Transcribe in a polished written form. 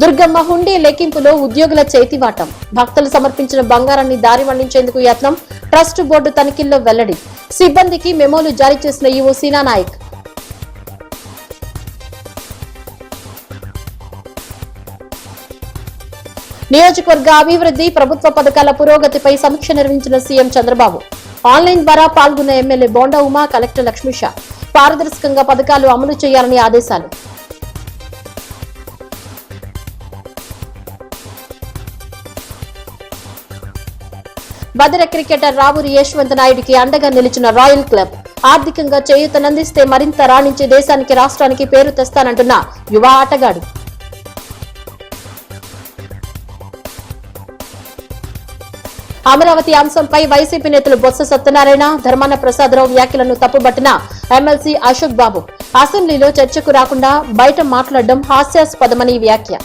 దుర్గమ్మ హుండీ లెక్కింపులో ఉద్యోగుల చేతివాటం. భక్తులు సమర్పించిన బంగారాన్ని దారి మళ్లించేందుకు యత్నం. ట్రస్ట్ బోర్డు తనిఖీల్లో వెల్లడి. సిబ్బందికి మెమోలు జారీ చేసిన ఈవో సీనా నాయక్. నియోజకవర్గ అభివృద్ధి, ప్రభుత్వ పథకాల పురోగతిపై సమీక్ష నిర్వహించిన సీఎం చంద్రబాబు. ఆన్లైన్ ద్వారా పాల్గొన్న ఎమ్మెల్యే బోండా ఉమా, కలెక్టర్ లక్ష్మీషా. పారదర్శకంగా పథకాలు అమలు చేయాలని ఆదేశాలు. బదిర క్రికెటర్ రావూరి యశ్వంత్ నాయుడికి అండగా నిలిచిన రాయల్ క్లబ్. ఆర్థికంగా చేయూతనందిస్తే మరింత రాణించి దేశానికి, రాష్ట్రానికి పేరు తెస్తానంటున్న యువ ఆటగాడు. అమరావతి అంశంపై వైసీపీ నేతలు బొత్స సత్యనారాయణ, ధర్మాన ప్రసాదరావు వ్యాఖ్యలను తప్పుబట్టిన ఎమ్మెల్సీ అశోక్ బాబు. అసెంబ్లీలో చర్చకు రాకుండా బయట మాట్లాడడం హాస్యాస్పదమని వ్యాఖ్య.